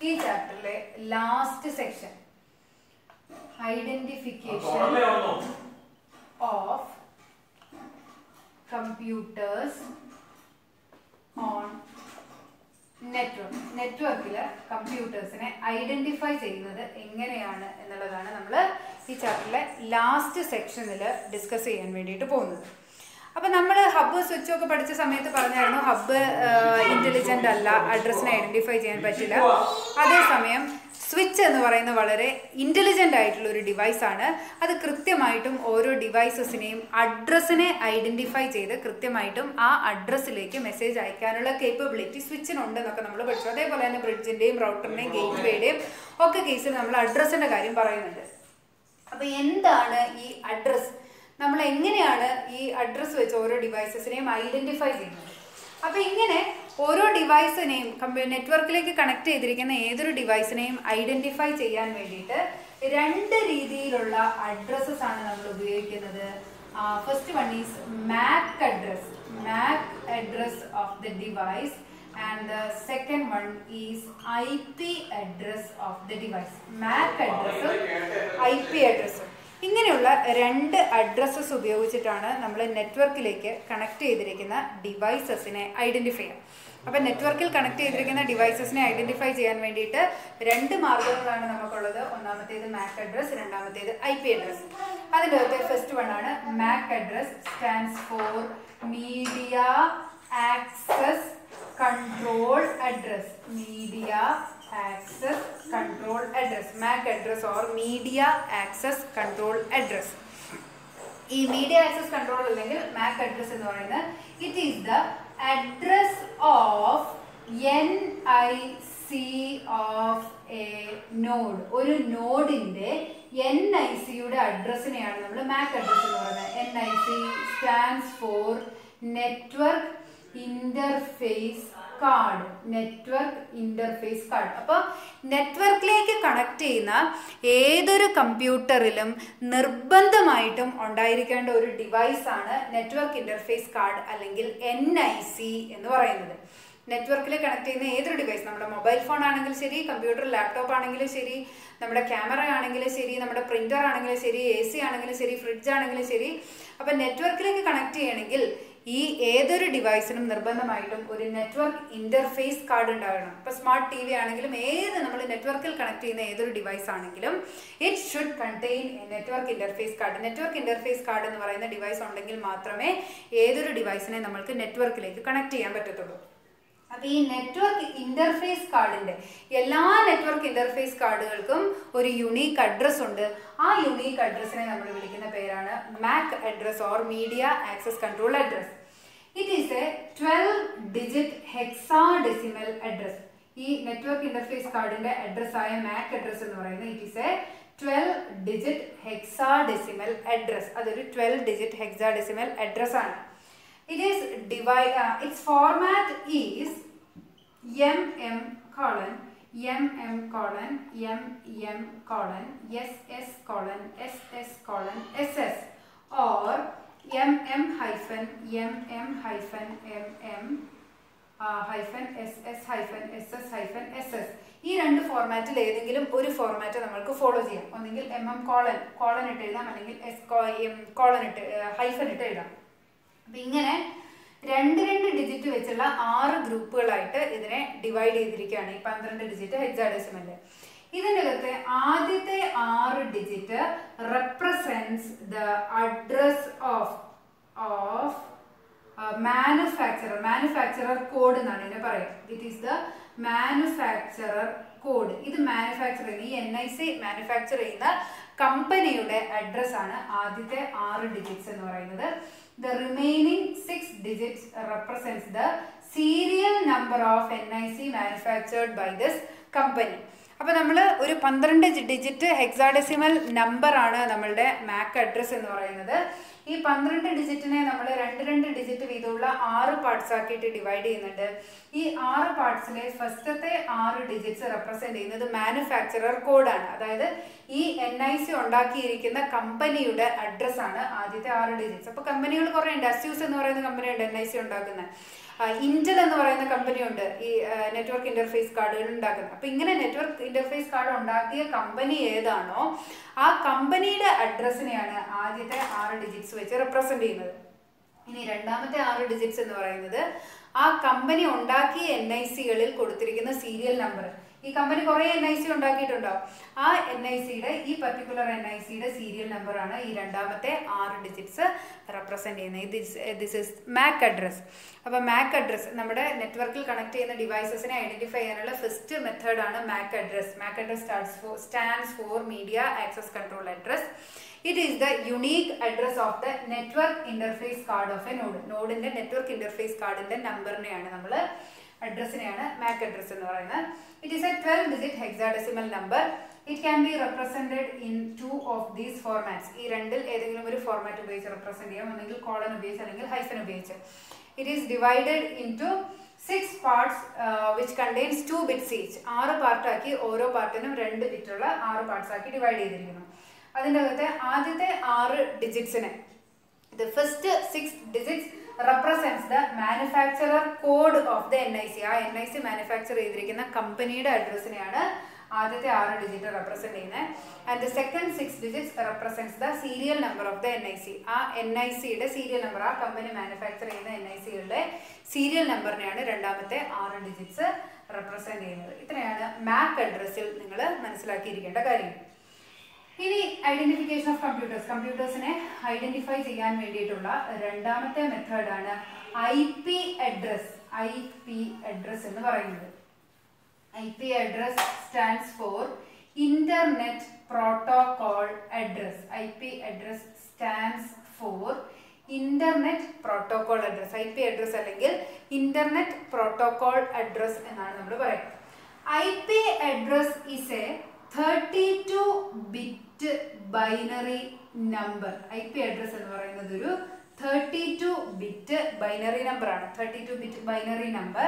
ഈ ചാപ്റ്ററിലെ last section. Identification of computers on network. നെറ്റ്വർക്കിൽ കമ്പ്യൂട്ടേഴ്സിനെ ഐഡന്റിഫൈ ചെയ്യുന്നത് എങ്ങനെയാണ് എന്നുള്ളതാണ് നമ്മൾ ഈ ചാപ്റ്ററിലെ ലാസ്റ്റ് സെക്ഷനിൽ ഡിസ്കസ് ചെയ്യാൻ വേണ്ടിയിട്ട് പോകുന്നത്. അപ്പോൾ നമ്മൾ ഹബ്ബ് സ്വിച്ച് ഒക്കെ പഠിച്ച സമയത്ത് പറഞ്ഞായിരുന്നു ഹബ്ബ് ഇൻ്റലിജൻ്റ് അല്ല, അഡ്രസ്സിനെ ഐഡൻറ്റിഫൈ ചെയ്യാൻ പറ്റില്ല. അതേസമയം സ്വിച്ച് എന്ന് പറയുന്ന വളരെ ഇൻ്റലിജൻ്റ് ആയിട്ടുള്ള ഒരു ഡിവൈസാണ്. അത് കൃത്യമായിട്ടും ഓരോ ഡിവൈസസിനെയും അഡ്രസ്സിനെ ഐഡൻറ്റിഫൈ ചെയ്ത് കൃത്യമായിട്ടും ആ അഡ്രസ്സിലേക്ക് മെസ്സേജ് അയക്കാനുള്ള കേപ്പബിലിറ്റി സ്വിച്ചിനുണ്ടെന്നൊക്കെ നമ്മൾ പഠിച്ചു. അതേപോലെ തന്നെ ബ്രിഡ്ജിൻ്റെയും റൗട്ടറിൻ്റെയും ഗേറ്റ്വേയുടെയും ഒക്കെ കേസിൽ നമ്മൾ അഡ്രസ്സിൻ്റെ കാര്യം പറയുന്നുണ്ട്. അപ്പോൾ എന്താണ് ഈ അഡ്രസ്സ്? നമ്മൾ എങ്ങനെയാണ് ഈ അഡ്രസ്സ് വെച്ച് ഓരോ ഡിവൈസസിനെയും ഐഡൻറ്റിഫൈ ചെയ്യുന്നത്? അപ്പോൾ ഇങ്ങനെ ഓരോ ഡിവൈസിനെയും നെറ്റ്വർക്കിലേക്ക് കണക്ട് ചെയ്തിരിക്കുന്ന ഏതൊരു ഡിവൈസിനെയും ഐഡൻറ്റിഫൈ ചെയ്യാൻ വേണ്ടിയിട്ട് രണ്ട് രീതിയിലുള്ള അഡ്രസ്സസ് ആണ് നമ്മൾ ഉപയോഗിക്കുന്നത്. First one is MAC address, MAC address of the device, and the second one is IP address of the device. MAC address, IP address. ഇങ്ങനെയുള്ള രണ്ട് അഡ്രസ്സസ് ഉപയോഗിച്ചിട്ടാണ് നമ്മൾ നെറ്റ്വർക്കിലേക്ക് കണക്ട് ചെയ്തിരിക്കുന്ന ഡിവൈസസിനെ ഐഡൻറ്റിഫൈ ചെയ്യുക. അപ്പോൾ നെറ്റ്വർക്കിൽ കണക്ട് ചെയ്തിരിക്കുന്ന ഡിവൈസസിനെ ഐഡൻറ്റിഫൈ ചെയ്യാൻ വേണ്ടിയിട്ട് രണ്ട് മാർഗ്ഗങ്ങളാണ് നമുക്കുള്ളത്. ഒന്നാമത്തേത് MAC അഡ്രസ്, രണ്ടാമത്തേത് IP അഡ്രസ്. അതിൻ്റെ അകത്ത് ഫസ്റ്റ് വൺ ആണ് MAC address. Stands for media access control address. Media access control address. MAC address or media access control address. ഈ media access control അല്ലെങ്കിൽ MAC address എന്ന് പറയുന്നത് it is the address of NIC of a node. ഒരു നോഡിന്റെ NIC യുടെ അഡ്രസ്സിനെയാണ് നമ്മൾ MAC address എന്ന് പറയുന്നത്. NIC stands for network interface card. Network interface card. അപ്പോൾ നെറ്റ്വർക്കിലേക്ക് കണക്ട് ചെയ്യുന്ന ഏതൊരു കമ്പ്യൂട്ടറിലും നിർബന്ധമായിട്ടും ഉണ്ടായിരിക്കേണ്ട ഒരു ഡിവൈസാണ് നെറ്റ്വർക്ക് ഇന്റർഫേസ് കാർഡ് അല്ലെങ്കിൽ NIC എന്ന് പറയുന്നത്. നെറ്റ്വർക്കിൽ കണക്ട് ചെയ്യുന്ന ഏതൊരു ഡിവൈസ്, നമ്മുടെ മൊബൈൽ ഫോൺ ആണെങ്കിലും ശരി, കമ്പ്യൂട്ടർ ലാപ്ടോപ്പ് ആണെങ്കിലും ശരി, നമ്മുടെ ക്യാമറ ആണെങ്കിലും ശരി, നമ്മുടെ പ്രിന്റർ ആണെങ്കിലും ശരി, AC ആണെങ്കിലും ശരി, ഫ്രിഡ്ജ് ആണെങ്കിലും ശരി, അപ്പം നെറ്റ്വർക്കിലേക്ക് കണക്ട് ചെയ്യണമെങ്കിൽ ഈ ഏതൊരു ഡിവൈസിനും നിർബന്ധമായിട്ടും ഒരു നെറ്റ്വർക്ക് ഇന്റർഫേസ് കാർഡ് ഉണ്ടാകണം. ഇപ്പോൾ സ്മാർട്ട് TV ആണെങ്കിലും ഏത് നമ്മൾ നെറ്റ്വർക്കിൽ കണക്ട് ചെയ്യുന്ന ഏതൊരു ഡിവൈസ് ആണെങ്കിലും it should contain A network interface card. Network interface card എന്ന് പറയുന്ന ഡിവൈസ് ഉണ്ടെങ്കിൽ മാത്രമേ ഏതൊരു ഡിവൈസിനെ നമ്മൾക്ക് നെറ്റ്വർക്കിലേക്ക് കണക്ട് ചെയ്യാൻ പറ്റത്തുള്ളൂ. അപ്പോൾ ഈ നെറ്റ്വർക്ക് ഇന്റർഫേസ് കാർഡിന്റെ എല്ലാ നെറ്റ്വർക്ക് ഇന്റർഫേസ് കാർഡുകൾക്കും ഒരു യുണീക്ക് അഡ്രസ് ഉണ്ട്. ആ യുണീക്ക് അഡ്രസ്സിനെ നമ്മൾ വിളിക്കുന്ന പേരാണ് MAC address or media access control address. It is A 12-digit hexadecimal address. ഈ നെറ്റ്വർക്ക് ഇന്റർഫേസ് കാർഡിന്റെ അഡ്രസ് ആയ MAC അഡ്രസ് എന്ന് പറയുന്നത് it is A 12-digit hexadecimal address. അതൊരു 12-digit ഹെക്സാഡെസിമൽ അഡ്രസ് ആണ്. It is its format is MM colon MM colon MM colon SS colon SS colon SS or MM hyphen MM hyphen MM hyphen SS hyphen SS hyphen SS. ഈ രണ്ട് ഫോർമാറ്റിൽ ഏതെങ്കിലും ഒരു format നമ്മൾക്ക് follow ചെയ്യാം. ഒന്നെങ്കിൽ MM colon ഇട്ട് എഴുതാം, അല്ലെങ്കിൽ കോളൻ ഇട്ട് ഹൈഫൻ ഇട്ട് എഴുതാം. അപ്പം ഇങ്ങനെ രണ്ട് ഡിജിറ്റ് വെച്ചുള്ള 6 ഗ്രൂപ്പുകളായിട്ട് ഇതിനെ ഡിവൈഡ് ചെയ്തിരിക്കുകയാണ് ഈ 12 ഡിജിറ്റ് ഹെക്സാഡെസിമല്. ഇതിൻ്റെ അകത്ത് ആദ്യത്തെ 6 digit represents the address of manufacturer code എന്നാണ് ഇതിനെ പറയുക. It is the manufacturer code. ഇത് മാനുഫാക്ചർ ചെയ്യുന്ന ഈ NIC മാനുഫാക്ചർ ചെയ്യുന്ന കമ്പനിയുടെ അഡ്രസ് ആണ് ആദ്യത്തെ 6 ഡിജിറ്റ്സ് എന്ന് പറയുന്നത്. The remaining 6 digits represents the serial number of NIC manufactured by this company. അപ്പോൾ നമ്മൾ ഒരു 12 ഡിജിറ്റ് ഹെക്സാഡെസിമൽ നമ്പർ ആണ് നമ്മളുടെ MAC അഡ്രസ് എന്ന് പറയുന്നത്. ഈ 12 ഡിജിറ്റിനെ നമ്മൾ 2 ഡിജിറ്റ് വീതമുള്ള 6 പാർട്സ് ആക്കിയിട്ട് ഡിവൈഡ് ചെയ്യുന്നുണ്ട്. ഈ 6 പാർട്സിലെ ഫസ്റ്റത്തെ 6 ഡിജിറ്റ്സ് റെപ്രസെന്റ് ചെയ്യുന്നത് മാനുഫാക്ചറർ കോഡാണ്. അതായത് ഈ NIC ഉണ്ടാക്കിയിരിക്കുന്ന കമ്പനിയുടെ അഡ്രസ്സാണ് ആദ്യത്തെ 6 ഡിജിറ്റ്സ്. അപ്പോൾ കമ്പനികൾ കുറേ ഉണ്ട്. അസ്യൂസ് എന്ന് പറയുന്ന കമ്പനിയുണ്ട് NIC ഉണ്ടാക്കുന്നത്. ഇന്റൽ എന്ന് പറയുന്ന കമ്പനിയുണ്ട് ഈ നെറ്റ്വർക്ക് ഇന്റർഫേസ് കാർഡുകൾ ഉണ്ടാക്കുന്നത്. അപ്പോൾ ഇങ്ങനെ നെറ്റ്വർക്ക് ഇന്റർഫേസ് കാർഡ് ഉണ്ടാക്കിയ കമ്പനി ഏതാണോ ആ കമ്പനിയുടെ അഡ്രസ്സിനെയാണ് ആദ്യത്തെ 6 ഡിജിറ്റ്സ് വെച്ച് റെപ്രസെന്റ് ചെയ്യുന്നത്. ഇനി രണ്ടാമത്തെ 6 ഡിജിറ്റ്സ് എന്ന് പറയുന്നത് ആ കമ്പനി ഉണ്ടാക്കിയ NICകളിൽ കൊടുത്തിരിക്കുന്ന സീരിയൽ നമ്പർ. ഈ കമ്പനി കുറേ NIC ഉണ്ടാക്കിയിട്ടുണ്ടാവും. ആ NICയുടെ ഈ പർട്ടിക്കുലർ NICയുടെ സീരിയൽ നമ്പറാണ് ഈ രണ്ടാമത്തെ 6 ഡിജിറ്റ്സ് റെപ്രസെന്റ് ചെയ്യുന്നത്. This is MAC address. അപ്പോൾ MAC അഡ്രസ് നമ്മുടെ നെറ്റ്വർക്കിൽ കണക്ട് ചെയ്യുന്ന ഡിവൈസസിനെ ഐഡന്റിഫൈ ചെയ്യാനുള്ള ഫസ്റ്റ് മെത്തേഡാണ് MAC address. MAC address stands for Media Access Control Address. It is the unique address of the network interface card of a node. നോഡിന്റെ network interface കാർഡിന്റെ നമ്പറിനെയാണ് നമ്മൾ അഡ്രസ്സിനെയാണ് MAC address എന്ന് പറയുന്നത്. It is a 12-digit hexadecimal number. It can be represented in 2 of these formats. ഈ രണ്ടിൽ ഏതെങ്കിലും ഒരു format ഉപയോഗിച്ച് റെപ്രസെന്റ് ചെയ്യാം. ഒന്നെങ്കിൽ കോളൻ ഉപയോഗിച്ച് അല്ലെങ്കിൽ ഹൈഫൻ ഉപയോഗിച്ച്. It is divided into 6 parts which contains 2 bits each. 6 പാർട്ടാക്കി ഓരോ പാർട്ടിനും 2 ബിറ്റുള്ള 6 പാർട്സ് ആക്കി ഡിവൈഡ് ചെയ്തിരിക്കുന്നു. അതിൻ്റെ അകത്തെ ആദ്യത്തെ 6 ഡിജിറ്റ്സിനെ the first 6 digits represents the manufacturer code of the NIC. ആ NIC മാനുഫാക്ചർ ചെയ്തിരിക്കുന്ന കമ്പനിയുടെ അഡ്രസ്സിനെയാണ് ആദ്യത്തെ 6 ഡിജിറ്റ് റെപ്രസെന്റ് ചെയ്യുന്നത്. And the second 6 digits represents the serial number of the NIC. ആ NICയുടെ സീരിയൽ നമ്പർ, ആ കമ്പനി മാനുഫാക്ചർ ചെയ്യുന്ന NICകളുടെ സീരിയൽ നമ്പറിനെയാണ് രണ്ടാമത്തെ 6 ഡിജിറ്റ്സ് റെപ്രസെന്റ് ചെയ്യുന്നത്. ഇത്രയാണ് MAC അഡ്രസ്സിൽ നിങ്ങൾ മനസ്സിലാക്കിയിരിക്കേണ്ട കാര്യം. ഇനി ഐഡന്റിഫിക്കേഷൻ ഓഫ് കമ്പ്യൂട്ടേഴ്സിനെ ഐഡന്റിഫൈ ചെയ്യാൻ വേണ്ടിയിട്ടുള്ള രണ്ടാമത്തെ മെത്തേഡാണ് IP അഡ്രസ് എന്ന് പറയുന്നത്. IP address stands for Internet Protocol Address. IP address stands for Internet Protocol Address. IP address അല്ലെങ്കിൽ Internet Protocol Address എന്നാണ് നമ്മൾ പറയുന്നത്. IP address is a 32-bit binary number. IP address എന്ന് പറയുന്നത് ഒരു 32-bit binary number ആണ്. 32-bit binary number.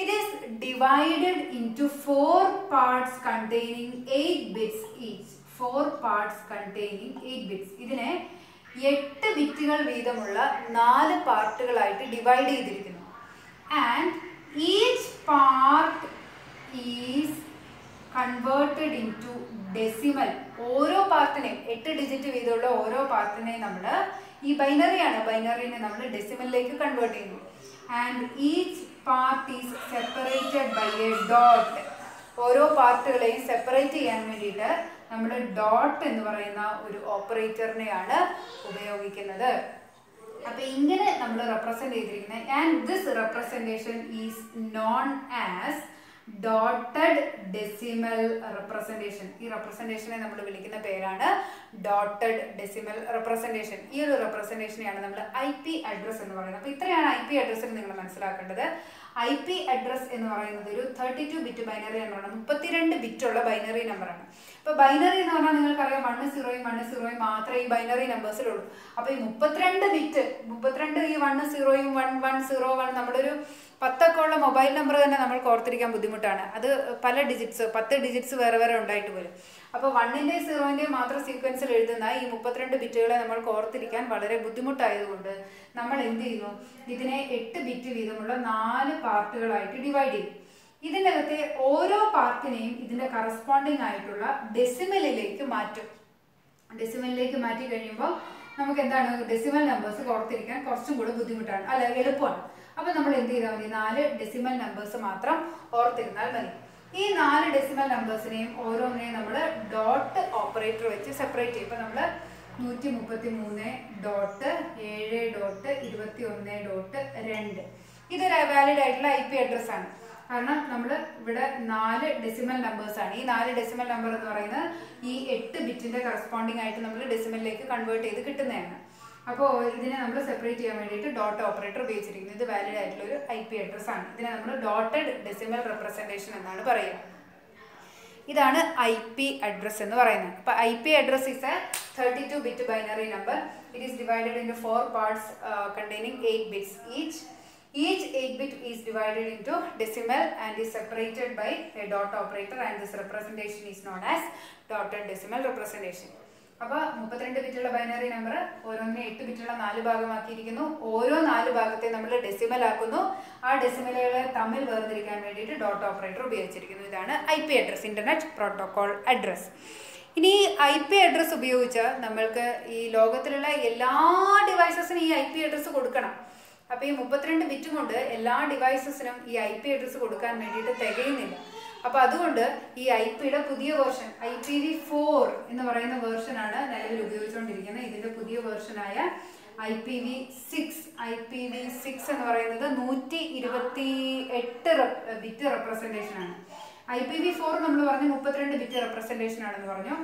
It is divided into 4 parts containing 8 bits each. 4 parts containing 8 bits. ഇതിനെ 8 ബിറ്റുകൾ വീതമുള്ള 4 പാർട്ടുകളായിട്ട് ഡിവൈഡ് ചെയ്തിരിക്കുന്നു. And each part is converted into decimal. ഓരോ പാർട്ടിനെയും 8 digit വീതമുള്ള ഓരോ പാർട്ടിനെയും നമ്മൾ ഈ ബൈനറിനെ നമ്മൾ ഡെസിമലിലേക്ക് കൺവേർട്ട് ചെയ്യുന്നു. And each part is separated by a dot. ഓരോ പാർട്ടുകളെയും സെപ്പറേറ്റ് ചെയ്യാൻ വേണ്ടിയിട്ട് നമ്മൾ ഡോട്ട് എന്ന് പറയുന്ന ഒരു ഓപ്പറേറ്ററിനെയാണ് ഉപയോഗിക്കുന്നത്. അപ്പോൾ ഇങ്ങനെ നമ്മൾ റെപ്രസെന്റ് ചെയ്തിരിക്കുന്നത്. And this representation is known as dotted decimal representation. ഈ റെപ്രസെന്റേഷനെ നമ്മൾ വിളിക്കുന്ന പേരാണ് ഡോട്ടഡ് ഡെസിമൽ റെപ്രസെന്റേഷൻ. ഈ ഒരു റെപ്രസെന്റേഷനെയാണ് നമ്മൾ IP അഡ്രസ് എന്ന് പറയുന്നത്. അപ്പോൾ ഇത്രയാണ് IP അഡ്രസ്സിൽ നിങ്ങൾ മനസ്സിലാക്കേണ്ടത്. IP അഡ്രസ് എന്ന് പറയുന്നത് ഒരു 32-ബിറ്റ് ബൈനറി നമ്പറാണ്. 32 ബിറ്റുള്ള ബൈനറി നമ്പറാണ്. അപ്പോൾ ബൈനറി എന്ന് പറഞ്ഞാൽ നിങ്ങൾക്കറിയാം 1 0 മാത്രമേ ഈ ബൈനറി നമ്പേഴ്സിലുള്ളൂ. അപ്പോൾ ഈ 32 ബിറ്റ്, 32 ഈ 1 0 1 0 1 നമ്മുടെ ഒരു 10 ഒക്കെ ഉള്ള മൊബൈൽ നമ്പർ തന്നെ നമ്മൾക്ക് ഓർത്തിരിക്കാൻ ബുദ്ധിമുട്ടാണ്. അത് പല ഡിജിറ്റ്സ്, 10 ഡിജിറ്റ്സ് വേറെ ഉണ്ടായിട്ട് വരും. അപ്പോൾ 1ന്റെയും 0ന്റെയും മാത്രം സീക്വൻസിൽ എഴുതുന്ന ഈ 32 ബിറ്റുകളെ നമ്മൾക്ക് ഓർത്തിരിക്കാൻ വളരെ ബുദ്ധിമുട്ടായതുകൊണ്ട് നമ്മൾ എന്ത് ചെയ്യുന്നു, ഇതിനെ 8 ബിറ്റ് വീതമുള്ള 4 പാർട്ടുകളായിട്ട് ഡിവൈഡ് ചെയ്യും. ഇതിൻ്റെ അകത്തെ ഓരോ പാർട്ടിനെയും ഇതിൻ്റെ കറസ്പോണ്ടിങ് ആയിട്ടുള്ള ഡെസിമലിലേക്ക് മാറ്റും. ഡെസിമലിലേക്ക് മാറ്റി കഴിയുമ്പോൾ നമുക്ക് എന്താണ്, ഡെസിമൽ നമ്പേഴ്സ് ഓർത്തിരിക്കാൻ കുറച്ചും കൂടെ ബുദ്ധിമുട്ടാണ്, അല്ല എളുപ്പമാണ്. അപ്പോൾ നമ്മൾ എന്ത് ചെയ്താൽ മതി, 4 ഡെസിമൽ നമ്പേഴ്സ് മാത്രം ഓർത്തിരുന്നാൽ മതി. ഈ 4 ഡെസിമൽ നമ്പേഴ്സിനെയും ഓരോന്നിനെയും നമ്മൾ ഡോട്ട് ഓപ്പറേറ്റർ വെച്ച് സെപ്പറേറ്റ് ചെയ്യും. ഇപ്പോൾ നമ്മൾ 133.7.21.2 ഇതൊരു വാലിഡ് ആയിട്ടുള്ള IP അഡ്രസ്സാണ്. കാരണം നമ്മൾ ഇവിടെ 4 ഡെസിമൽ നമ്പേഴ്സാണ്. ഈ 4 ഡെസിമൽ നമ്പർ എന്ന് പറയുന്നത് ഈ 8 ബിറ്റിൻ്റെ കറസ്പോണ്ടിങ് ആയിട്ട് നമ്മൾ ഡെസിമലിലേക്ക് കൺവേർട്ട് ചെയ്ത് കിട്ടുന്നതാണ്. അപ്പോൾ ഇതിനെ നമ്മൾ സെപ്പറേറ്റ് ചെയ്യാൻ വേണ്ടിയിട്ട് ഡോട്ട് ഓപ്പറേറ്റർ ഉപയോഗിച്ചിരിക്കുന്നത്. ഇത് വാലിഡ് ആയിട്ടുള്ള ഒരു IP അഡ്രസ്സാണ്. ഇതിനെ നമ്മൾ ഡോട്ടഡ് ഡെസിമൽ റെപ്രസെൻറ്റേഷൻ എന്നാണ് പറയുക. ഇതാണ് IP അഡ്രസ് എന്ന് പറയുന്നത്. അപ്പോൾ IP address is A 32-bit binary number. It is divided into 4 parts containing 8 bits each. Each 8-bit is divided into decimal and is separated by a dot operator, and this representation is known as dotted decimal representation. അപ്പോൾ 32 ബിറ്റുള്ള binary number ഓരോന്നിനെ 8 ബിറ്റുള്ള 4 ഭാഗമാക്കിയിരിക്കുന്നു. ഓരോ 4 ഭാഗത്തെ നമ്മൾ decimal ആക്കുന്നു. ആ ഡെസിമലുകളെ തമ്മിൽ വേർതിരിക്കാൻ വേണ്ടിയിട്ട് dot operator ഉപയോഗിച്ചിരിക്കുന്നു. ഇതാണ് IP address, internet protocol address. ഇനി IP അഡ്രസ് ഉപയോഗിച്ച് നമ്മൾക്ക് ഈ ലോകത്തിലുള്ള എല്ലാ ഡിവൈസസിനും ഈ IP അഡ്രസ് കൊടുക്കണം. അപ്പോൾ ഈ 32 ബിറ്റും കൊണ്ട് എല്ലാ ഡിവൈസസിനും ഈ IP അഡ്രസ് കൊടുക്കാൻ വേണ്ടിയിട്ട് തികയുന്നില്ല. അപ്പോൾ അതുകൊണ്ട് ഈ IPയുടെ പുതിയ വേർഷൻ IPv4 എന്ന് പറയുന്ന വേർഷനാണ് നിലവിൽ ഉപയോഗിച്ചുകൊണ്ടിരിക്കുന്നത്. ഇതിൻ്റെ പുതിയ വേർഷനായ IPv6 എന്ന് പറയുന്നത് 128 ബിറ്റ് റെപ്രസെൻറ്റേഷനാണ്. IPv4 നമ്മൾ പറഞ്ഞു 32 ബിറ്റ് റെപ്രസെൻറ്റേഷൻ ആണെന്ന് പറഞ്ഞു.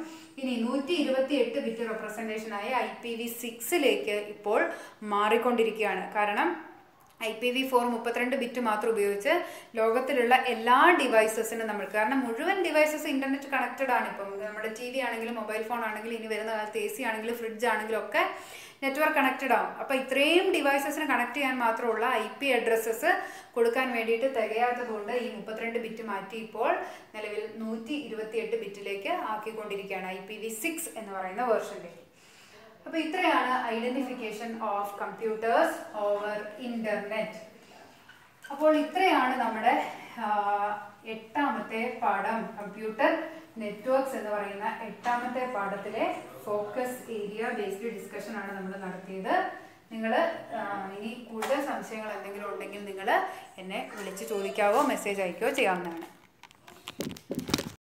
ഇനി 128 ബിറ്റ് റെപ്രസെൻറ്റേഷനായ IPv6ലേക്ക് ഇപ്പോൾ മാറിക്കൊണ്ടിരിക്കുകയാണ്. കാരണം IPv4 32 ബിറ്റ് മാത്രം ഉപയോഗിച്ച് ലോകത്തിലുള്ള എല്ലാ ഡിവൈസസിനും നമ്മൾ, കാരണം മുഴുവൻ ഡിവൈസസ് ഇൻ്റർനെറ്റ് കണക്റ്റഡ് ആണ്. ഇപ്പം നമ്മുടെ TV ആണെങ്കിലും മൊബൈൽ ഫോൺ ആണെങ്കിലും ഇനി വരുന്ന കാലത്ത് AC ആണെങ്കിലും ഫ്രിഡ്ജ് ആണെങ്കിലും ഒക്കെ നെറ്റ്വർക്ക് കണക്റ്റഡ് ആവും. അപ്പോൾ ഇത്രയും ഡിവൈസസിന് കണക്ട് ചെയ്യാൻ മാത്രമുള്ള IP അഡ്രസ്സസ് കൊടുക്കാൻ വേണ്ടിയിട്ട് തികയാത്തതുകൊണ്ട് ഈ 32 ബിറ്റ് മാറ്റി ഇപ്പോൾ നിലവിൽ 128 ബിറ്റിലേക്ക് ആക്കിക്കൊണ്ടിരിക്കുകയാണ്, IPv6 എന്ന് പറയുന്ന വേർഷനിലേക്ക്. അപ്പോൾ ഇത്രയാണ് identification of computers over internet. അപ്പോൾ ഇത്രയാണ് നമ്മുടെ 8ാമത്തെ പാഠം, കമ്പ്യൂട്ടർ നെറ്റ്വർക്ക്സ് എന്ന് പറയുന്ന 8ാമത്തെ പാഠത്തിലെ ഫോക്കസ് ഏരിയ ബേസ്ഡ് ഡിസ്കഷൻ ആണ് നമ്മൾ നടത്തിയത്. നിങ്ങൾ ഇനി കൂടുതൽ സംശയങ്ങൾ എന്തെങ്കിലും ഉണ്ടെങ്കിൽ നിങ്ങൾ എന്നെ വിളിച്ച് ചോദിക്കാവോ മെസ്സേജ് അയക്കുകയോ ചെയ്യാവുന്നതാണ്.